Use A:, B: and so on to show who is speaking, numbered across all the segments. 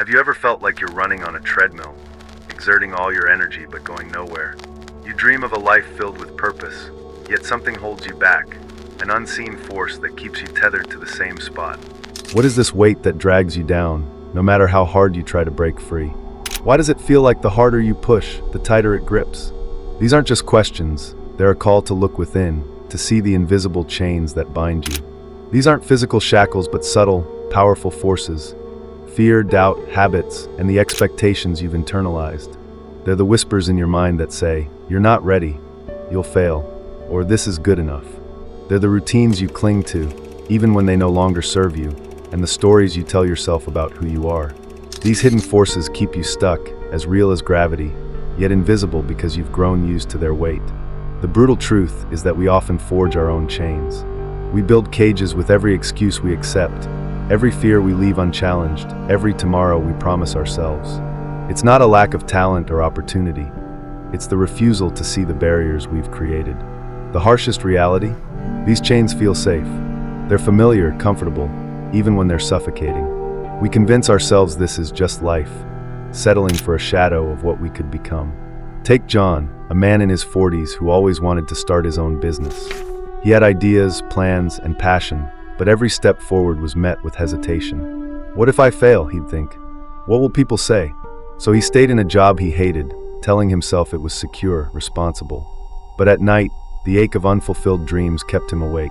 A: Have you ever felt like you're running on a treadmill, exerting all your energy but going nowhere? You dream of a life filled with purpose, yet something holds you back, an unseen force that keeps you tethered to the same spot. What is this weight that drags you down, no matter how hard you try to break free? Why does it feel like the harder you push, the tighter it grips? These aren't just questions, they're a call to look within, to see the invisible chains that bind you. These aren't physical shackles but subtle, powerful forces. Fear, doubt, habits, and the expectations you've internalized. They're the whispers in your mind that say, "You're not ready, you'll fail," or "This is good enough." They're the routines you cling to, even when they no longer serve you, and the stories you tell yourself about who you are. These hidden forces keep you stuck, as real as gravity, yet invisible because you've grown used to their weight. The brutal truth is that we often forge our own chains. We build cages with every excuse we accept, every fear we leave unchallenged, every tomorrow we promise ourselves. It's not a lack of talent or opportunity. It's the refusal to see the barriers we've created. The harshest reality? These chains feel safe. They're familiar, comfortable, even when they're suffocating. We convince ourselves this is just life, settling for a shadow of what we could become. Take John, a man in his 40s who always wanted to start his own business. He had ideas, plans, and passion, but every step forward was met with hesitation. What if I fail, he'd think. What will people say? So he stayed in a job he hated, telling himself it was secure, responsible. But at night, the ache of unfulfilled dreams kept him awake.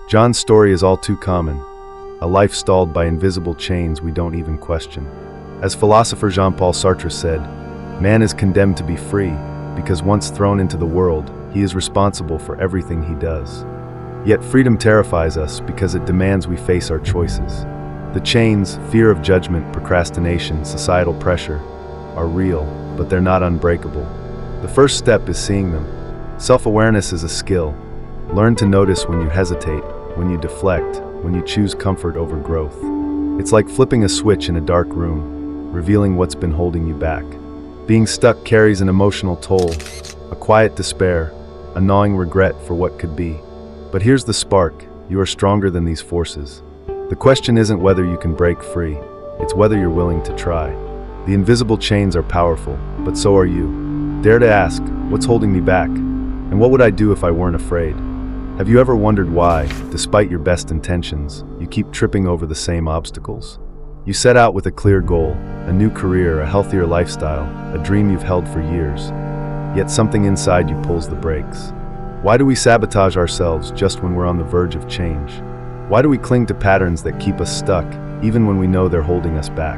A: John's story is all too common, a life stalled by invisible chains we don't even question. As philosopher Jean-Paul Sartre said, man is condemned to be free, because once thrown into the world, he is responsible for everything he does. Yet freedom terrifies us because it demands we face our choices. The chains, fear of judgment, procrastination, societal pressure, are real, but they're not unbreakable. The first step is seeing them. Self-awareness is a skill. Learn to notice when you hesitate, when you deflect, when you choose comfort over growth. It's like flipping a switch in a dark room, revealing what's been holding you back. Being stuck carries an emotional toll, a quiet despair, a gnawing regret for what could be. But here's the spark: you are stronger than these forces. The question isn't whether you can break free, it's whether you're willing to try. The invisible chains are powerful, but so are you. Dare to ask, what's holding me back? And what would I do if I weren't afraid? Have you ever wondered why, despite your best intentions, you keep tripping over the same obstacles? You set out with a clear goal, a new career, a healthier lifestyle, a dream you've held for years. Yet something inside you pulls the brakes. Why do we sabotage ourselves just when we're on the verge of change? Why do we cling to patterns that keep us stuck, even when we know they're holding us back?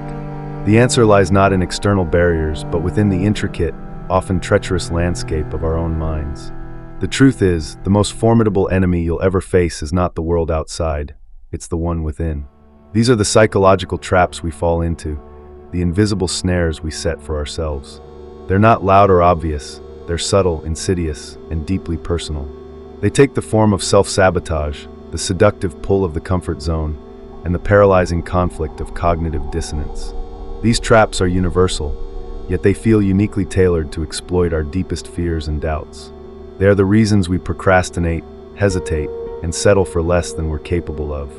A: The answer lies not in external barriers, but within the intricate, often treacherous landscape of our own minds. The truth is, the most formidable enemy you'll ever face is not the world outside, it's the one within. These are the psychological traps we fall into, the invisible snares we set for ourselves. They're not loud or obvious, they're subtle, insidious, and deeply personal. They take the form of self-sabotage, the seductive pull of the comfort zone, and the paralyzing conflict of cognitive dissonance. These traps are universal, yet they feel uniquely tailored to exploit our deepest fears and doubts. They are the reasons we procrastinate, hesitate, and settle for less than we're capable of.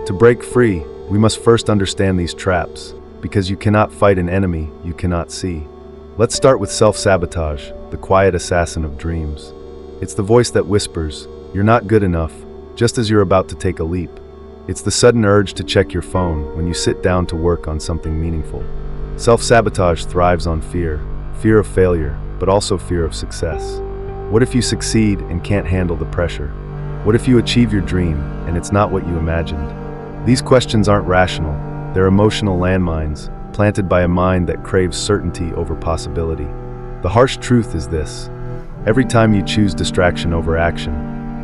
A: To break free, we must first understand these traps, because you cannot fight an enemy you cannot see. Let's start with self-sabotage, the quiet assassin of dreams. It's the voice that whispers, "You're not good enough," just as you're about to take a leap. It's the sudden urge to check your phone when you sit down to work on something meaningful. Self-sabotage thrives on fear of failure, but also fear of success. What if you succeed and can't handle the pressure? What if you achieve your dream and it's not what you imagined? These questions aren't rational, they're emotional landmines, planted by a mind that craves certainty over possibility. The harsh truth is this: every time you choose distraction over action,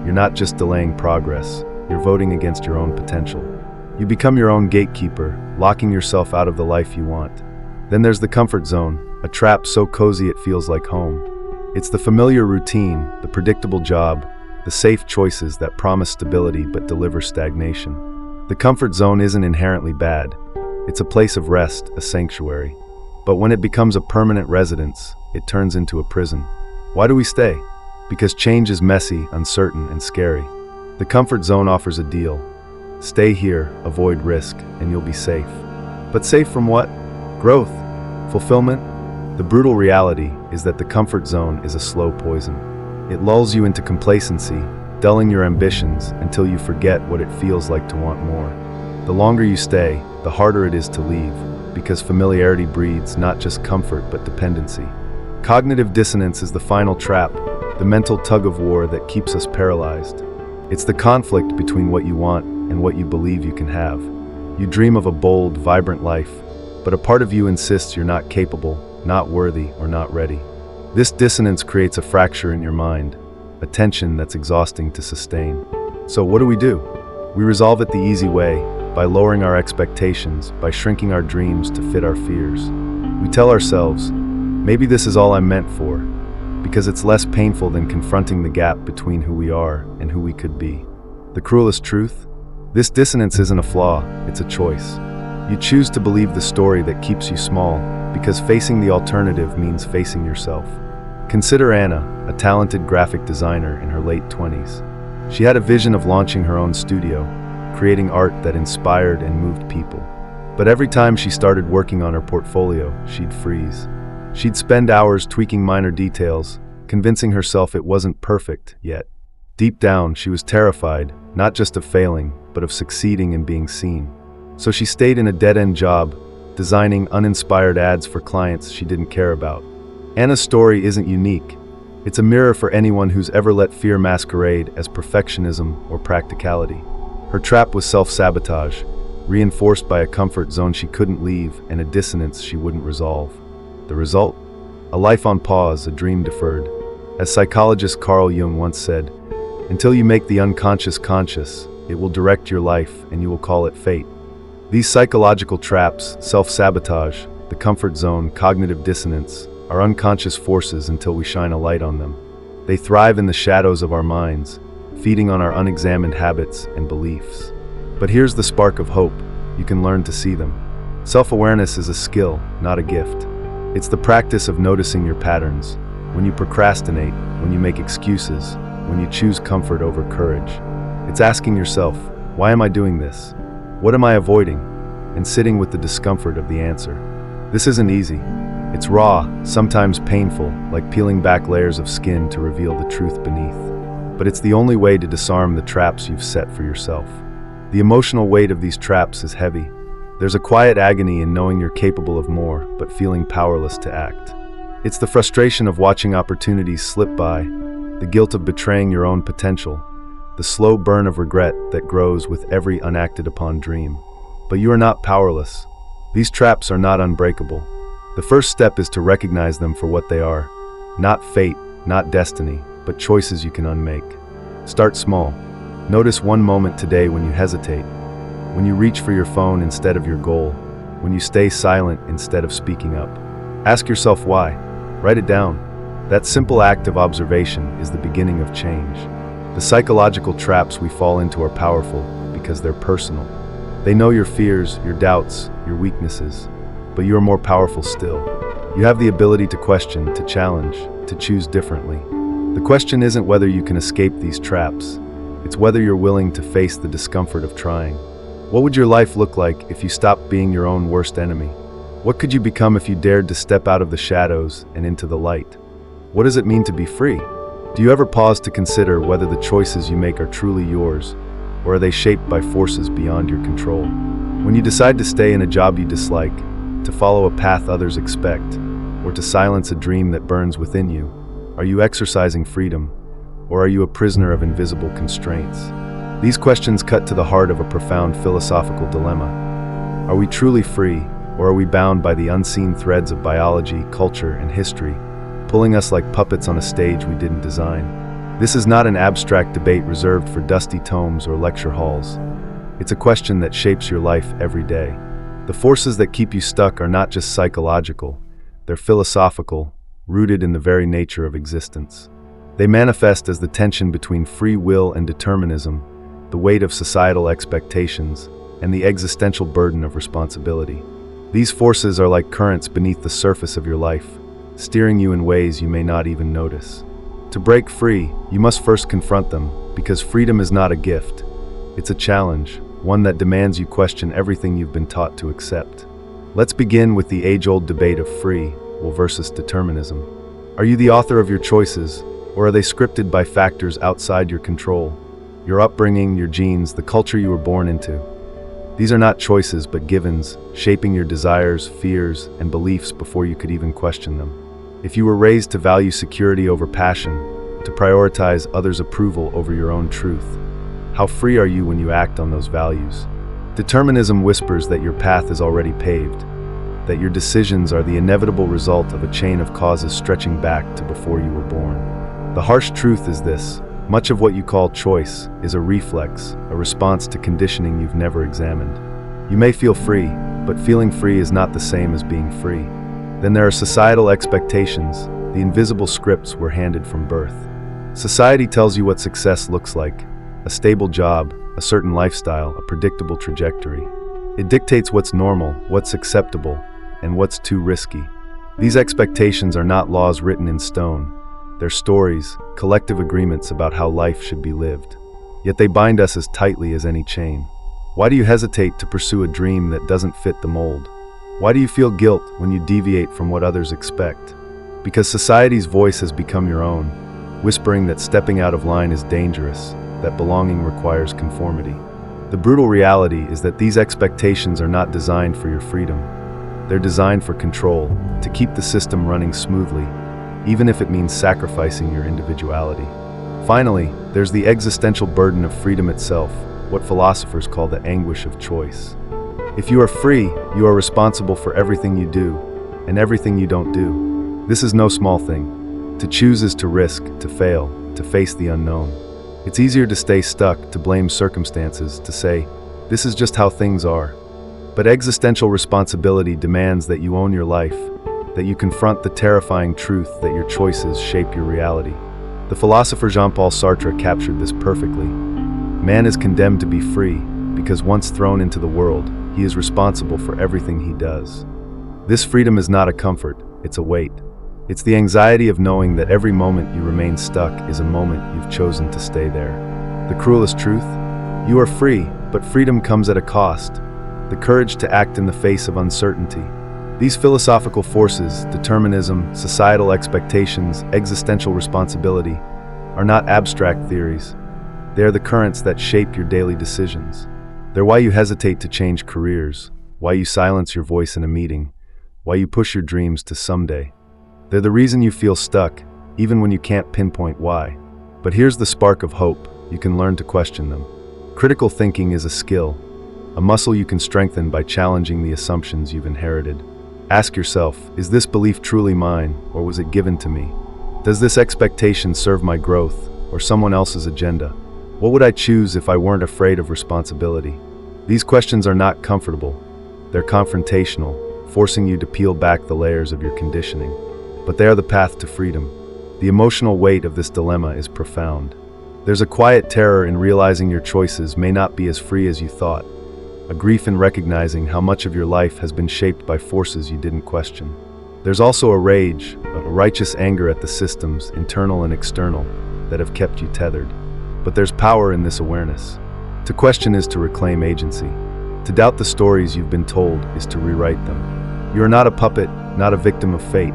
A: you're not just delaying progress, you're voting against your own potential. You become your own gatekeeper, locking yourself out of the life you want. Then there's the comfort zone, a trap so cozy it feels like home. It's the familiar routine, the predictable job, the safe choices that promise stability but deliver stagnation. The comfort zone isn't inherently bad. It's a place of rest, a sanctuary. But when it becomes a permanent residence, it turns into a prison. Why do we stay? Because change is messy, uncertain, and scary. The comfort zone offers a deal. Stay here, avoid risk, and you'll be safe. But safe from what? Growth, fulfillment. The brutal reality is that the comfort zone is a slow poison. It lulls you into complacency, dulling your ambitions until you forget what it feels like to want more. The longer you stay, the harder it is to leave, because familiarity breeds not just comfort but dependency. Cognitive dissonance is the final trap, the mental tug-of-war that keeps us paralyzed. It's the conflict between what you want and what you believe you can have. You dream of a bold, vibrant life, but a part of you insists you're not capable, not worthy, or not ready. This dissonance creates a fracture in your mind, a tension that's exhausting to sustain. So what do? We resolve it the easy way, by lowering our expectations, by shrinking our dreams to fit our fears. We tell ourselves, maybe this is all I'm meant for, because it's less painful than confronting the gap between who we are and who we could be. The cruelest truth? This dissonance isn't a flaw, it's a choice. You choose to believe the story that keeps you small, because facing the alternative means facing yourself. Consider Anna, a talented graphic designer in her late 20s. She had a vision of launching her own studio, creating art that inspired and moved people. But every time she started working on her portfolio, she'd freeze. She'd spend hours tweaking minor details, convincing herself it wasn't perfect yet. Deep down, she was terrified, not just of failing, but of succeeding and being seen. So she stayed in a dead-end job, designing uninspired ads for clients she didn't care about. Anna's story isn't unique. It's a mirror for anyone who's ever let fear masquerade as perfectionism or practicality. Her trap was self-sabotage, reinforced by a comfort zone she couldn't leave and a dissonance she wouldn't resolve. The result? A life on pause, a dream deferred. As psychologist Carl Jung once said, "Until you make the unconscious conscious, it will direct your life and you will call it fate." These psychological traps, self-sabotage, the comfort zone, cognitive dissonance, are unconscious forces until we shine a light on them. They thrive in the shadows of our minds, feeding on our unexamined habits and beliefs. But here's the spark of hope: you can learn to see them. Self-awareness is a skill, not a gift. It's the practice of noticing your patterns, when you procrastinate, when you make excuses, when you choose comfort over courage. It's asking yourself, why am I doing this? What am I avoiding? And sitting with the discomfort of the answer. This isn't easy. It's raw, sometimes painful, like peeling back layers of skin to reveal the truth beneath. But it's the only way to disarm the traps you've set for yourself. The emotional weight of these traps is heavy. There's a quiet agony in knowing you're capable of more, but feeling powerless to act. It's the frustration of watching opportunities slip by, the guilt of betraying your own potential, the slow burn of regret that grows with every unacted upon dream. But you are not powerless. These traps are not unbreakable. The first step is to recognize them for what they are. Not fate, not destiny, but choices you can unmake. Start small. Notice one moment today when you hesitate, when you reach for your phone instead of your goal, when you stay silent instead of speaking up. Ask yourself why. Write it down. That simple act of observation is the beginning of change. The psychological traps we fall into are powerful because they're personal. They know your fears, your doubts, your weaknesses, but you are more powerful still. You have the ability to question, to challenge, to choose differently. The question isn't whether you can escape these traps, it's whether you're willing to face the discomfort of trying. What would your life look like if you stopped being your own worst enemy? What could you become if you dared to step out of the shadows and into the light? What does it mean to be free? Do you ever pause to consider whether the choices you make are truly yours, or are they shaped by forces beyond your control? When you decide to stay in a job you dislike, to follow a path others expect, or to silence a dream that burns within you, are you exercising freedom, or are you a prisoner of invisible constraints? These questions cut to the heart of a profound philosophical dilemma. Are we truly free, or are we bound by the unseen threads of biology, culture, and history, pulling us like puppets on a stage we didn't design? This is not an abstract debate reserved for dusty tomes or lecture halls. It's a question that shapes your life every day. The forces that keep you stuck are not just psychological, they're philosophical, rooted in the very nature of existence. They manifest as the tension between free will and determinism, the weight of societal expectations, and the existential burden of responsibility. These forces are like currents beneath the surface of your life, steering you in ways you may not even notice. To break free, you must first confront them, because freedom is not a gift. It's a challenge, one that demands you question everything you've been taught to accept. Let's begin with the age-old debate of free will versus determinism. Are you the author of your choices, or are they scripted by factors outside your control? Your upbringing, your genes, the culture you were born into. These are not choices but givens, shaping your desires, fears, and beliefs before you could even question them. If you were raised to value security over passion, to prioritize others' approval over your own truth, how free are you when you act on those values? Determinism whispers that your path is already paved, that your decisions are the inevitable result of a chain of causes stretching back to before you were born. The harsh truth is this: much of what you call choice is a reflex, a response to conditioning you've never examined. You may feel free, but feeling free is not the same as being free. Then there are societal expectations, the invisible scripts we're handed from birth. Society tells you what success looks like: a stable job, a certain lifestyle, a predictable trajectory. It dictates what's normal, what's acceptable, and what's too risky. These expectations are not laws written in stone. They're stories, collective agreements about how life should be lived. Yet they bind us as tightly as any chain. Why do you hesitate to pursue a dream that doesn't fit the mold? Why do you feel guilt when you deviate from what others expect? Because society's voice has become your own, whispering that stepping out of line is dangerous, that belonging requires conformity. The brutal reality is that these expectations are not designed for your freedom. They're designed for control, to keep the system running smoothly, even if it means sacrificing your individuality. Finally, there's the existential burden of freedom itself, what philosophers call the anguish of choice. If you are free, you are responsible for everything you do, and everything you don't do. This is no small thing. To choose is to risk, to fail, to face the unknown. It's easier to stay stuck, to blame circumstances, to say, this is just how things are. But existential responsibility demands that you own your life, that you confront the terrifying truth that your choices shape your reality. The philosopher Jean-Paul Sartre captured this perfectly. Man is condemned to be free, because once thrown into the world, he is responsible for everything he does. This freedom is not a comfort, it's a weight. It's the anxiety of knowing that every moment you remain stuck is a moment you've chosen to stay there. The cruelest truth? You are free, but freedom comes at a cost. The courage to act in the face of uncertainty. These philosophical forces, determinism, societal expectations, existential responsibility, are not abstract theories. They are the currents that shape your daily decisions. They're why you hesitate to change careers, why you silence your voice in a meeting, why you push your dreams to someday. They're the reason you feel stuck, even when you can't pinpoint why. But here's the spark of hope: you can learn to question them. Critical thinking is a skill, a muscle you can strengthen by challenging the assumptions you've inherited. Ask yourself, is this belief truly mine, or was it given to me? Does this expectation serve my growth, or someone else's agenda? What would I choose if I weren't afraid of responsibility? These questions are not comfortable. They're confrontational, forcing you to peel back the layers of your conditioning. But they are the path to freedom. The emotional weight of this dilemma is profound. There's a quiet terror in realizing your choices may not be as free as you thought, a grief in recognizing how much of your life has been shaped by forces you didn't question. There's also a rage, a righteous anger at the systems, internal and external, that have kept you tethered. But there's power in this awareness. To question is to reclaim agency. To doubt the stories you've been told is to rewrite them. You are not a puppet, not a victim of fate.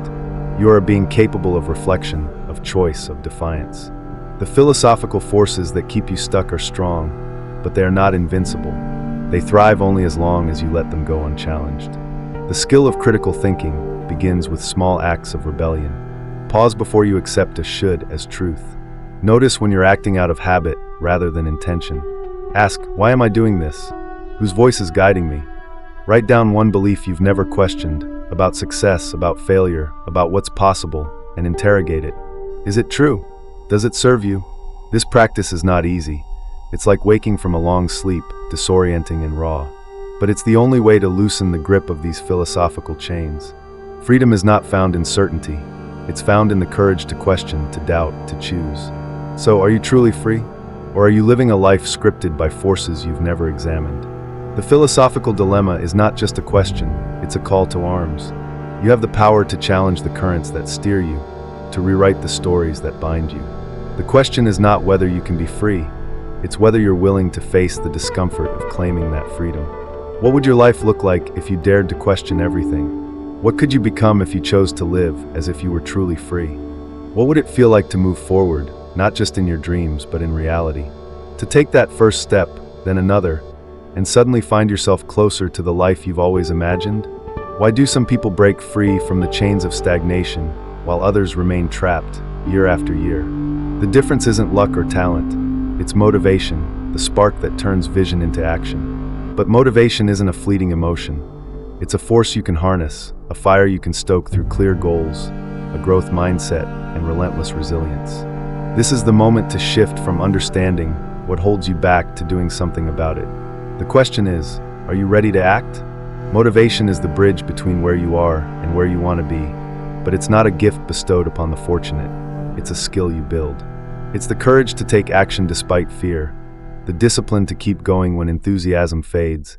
A: You are a being capable of reflection, of choice, of defiance. The philosophical forces that keep you stuck are strong, but they are not invincible. They thrive only as long as you let them go unchallenged. The skill of critical thinking begins with small acts of rebellion. Pause before you accept a should as truth. Notice when you're acting out of habit rather than intention. Ask, why am I doing this? Whose voice is guiding me? Write down one belief you've never questioned, about success, about failure, about what's possible, and interrogate it. Is it true? Does it serve you? This practice is not easy. It's like waking from a long sleep, disorienting and raw. But it's the only way to loosen the grip of these philosophical chains. Freedom is not found in certainty. It's found in the courage to question, to doubt, to choose. So, are you truly free? Or are you living a life scripted by forces you've never examined? The philosophical dilemma is not just a question, it's a call to arms. You have the power to challenge the currents that steer you, to rewrite the stories that bind you. The question is not whether you can be free, it's whether you're willing to face the discomfort of claiming that freedom. What would your life look like if you dared to question everything? What could you become if you chose to live as if you were truly free? What would it feel like to move forward, not just in your dreams, but in reality? To take that first step, then another, and suddenly find yourself closer to the life you've always imagined? Why do some people break free from the chains of stagnation, while others remain trapped, year after year? The difference isn't luck or talent, it's motivation, the spark that turns vision into action. But motivation isn't a fleeting emotion. It's a force you can harness, a fire you can stoke through clear goals, a growth mindset, and relentless resilience. This is the moment to shift from understanding what holds you back to doing something about it. The question is, are you ready to act? Motivation is the bridge between where you are and where you want to be, but it's not a gift bestowed upon the fortunate. It's a skill you build. It's the courage to take action despite fear, the discipline to keep going when enthusiasm fades,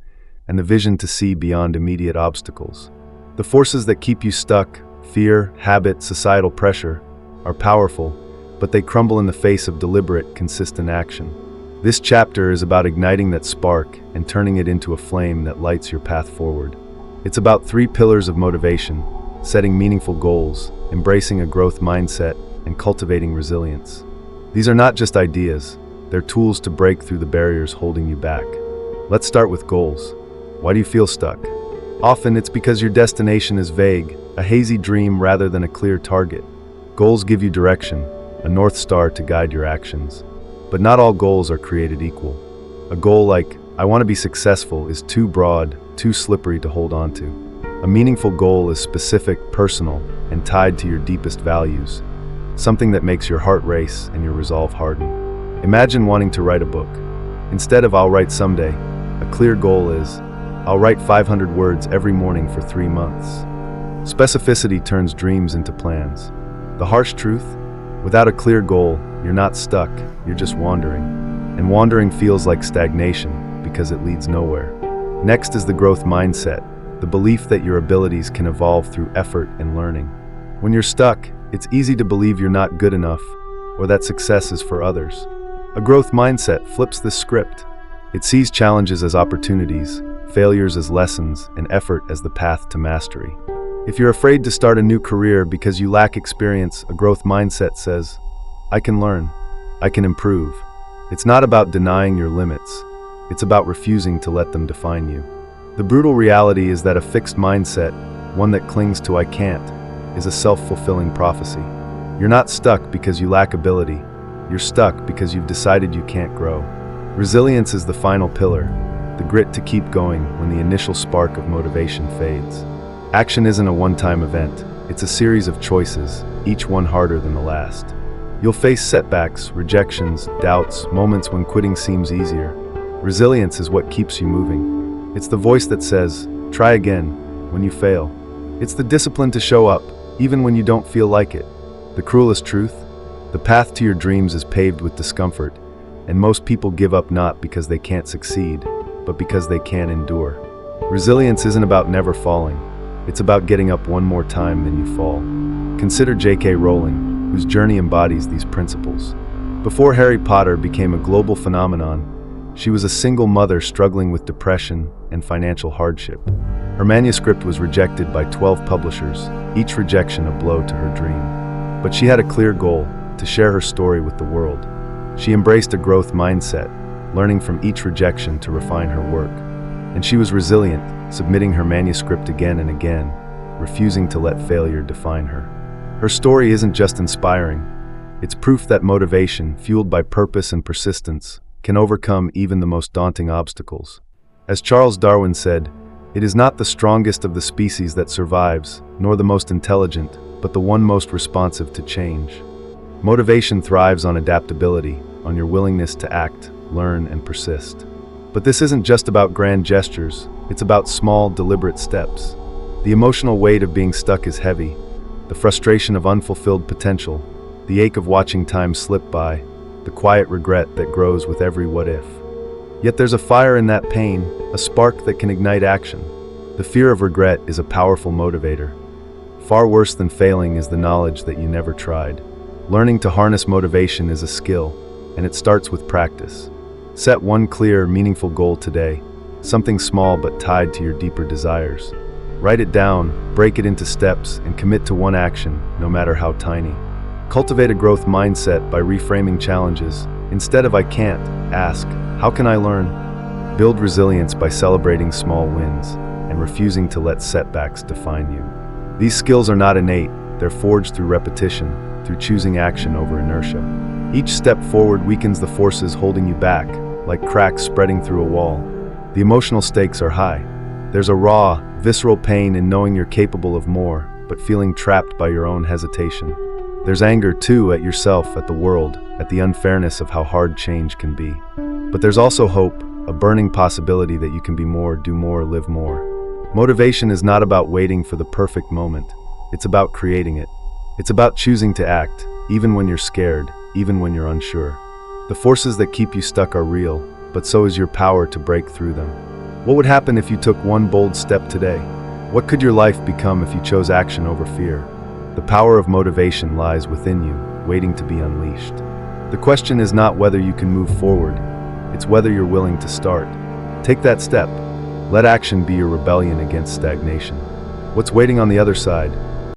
A: and the vision to see beyond immediate obstacles. The forces that keep you stuck, fear, habit, societal pressure, are powerful, but they crumble in the face of deliberate, consistent action. This chapter is about igniting that spark and turning it into a flame that lights your path forward. It's about 3 pillars of motivation: setting meaningful goals, embracing a growth mindset, and cultivating resilience. These are not just ideas, they're tools to break through the barriers holding you back. Let's start with goals. Why do you feel stuck? Often it's because your destination is vague, a hazy dream rather than a clear target. Goals give you direction, a North Star to guide your actions. But not all goals are created equal. A goal like, I want to be successful, is too broad, too slippery to hold on to. A meaningful goal is specific, personal, and tied to your deepest values, something that makes your heart race and your resolve harden. Imagine wanting to write a book. Instead of I'll write someday, a clear goal is, I'll write 500 words every morning for 3 months. Specificity turns dreams into plans. The harsh truth? Without a clear goal, you're not stuck, you're just wandering. And wandering feels like stagnation because it leads nowhere. Next is the growth mindset, the belief that your abilities can evolve through effort and learning. When you're stuck, it's easy to believe you're not good enough or that success is for others. A growth mindset flips the script. It sees challenges as opportunities, failures as lessons, and effort as the path to mastery. If you're afraid to start a new career because you lack experience, a growth mindset says, I can learn, I can improve. It's not about denying your limits, it's about refusing to let them define you. The brutal reality is that a fixed mindset, one that clings to I can't, is a self-fulfilling prophecy. You're not stuck because you lack ability, you're stuck because you've decided you can't grow. Resilience is the final pillar, the grit to keep going when the initial spark of motivation fades. Action isn't a one-time event, it's a series of choices, each one harder than the last. You'll face setbacks, rejections, doubts, moments when quitting seems easier. Resilience is what keeps you moving. It's the voice that says, try again, when you fail. It's the discipline to show up, even when you don't feel like it. The cruelest truth? The path to your dreams is paved with discomfort, and most people give up not because they can't succeed, but because they can't endure. Resilience isn't about never falling. It's about getting up one more time than you fall. Consider J.K. Rowling, whose journey embodies these principles. Before Harry Potter became a global phenomenon, she was a single mother struggling with depression and financial hardship. Her manuscript was rejected by 12 publishers, each rejection a blow to her dream. But she had a clear goal, to share her story with the world. She embraced a growth mindset, learning from each rejection to refine her work. And she was resilient, submitting her manuscript again and again, refusing to let failure define her. Her story isn't just inspiring, it's proof that motivation, fueled by purpose and persistence, can overcome even the most daunting obstacles. As Charles Darwin said, it is not the strongest of the species that survives, nor the most intelligent, but the one most responsive to change. Motivation thrives on adaptability, on your willingness to act, learn, and persist. But this isn't just about grand gestures, it's about small, deliberate steps. The emotional weight of being stuck is heavy, the frustration of unfulfilled potential, the ache of watching time slip by, the quiet regret that grows with every what if. Yet there's a fire in that pain, a spark that can ignite action. The fear of regret is a powerful motivator. Far worse than failing is the knowledge that you never tried. Learning to harness motivation is a skill, and it starts with practice. Set one clear, meaningful goal today. something small but tied to your deeper desires. Write it down, break it into steps, and commit to one action, no matter how tiny. Cultivate a growth mindset by reframing challenges. Instead of "I can't," ask, "How can I learn?" Build resilience by celebrating small wins and refusing to let setbacks define you. These skills are not innate, they're forged through repetition, through choosing action over inertia. Each step forward weakens the forces holding you back, like cracks spreading through a wall. The emotional stakes are high. There's a raw, visceral pain in knowing you're capable of more, but feeling trapped by your own hesitation. There's anger, too, at yourself, at the world, at the unfairness of how hard change can be. But there's also hope, a burning possibility that you can be more, do more, live more. Motivation is not about waiting for the perfect moment. It's about creating it. It's about choosing to act, even when you're scared, even when you're unsure. The forces that keep you stuck are real, but so is your power to break through them. What would happen if you took one bold step today? What could your life become if you chose action over fear? The power of motivation lies within you, waiting to be unleashed. The question is not whether you can move forward, it's whether you're willing to start. Take that step. Let action be your rebellion against stagnation. What's waiting on the other side?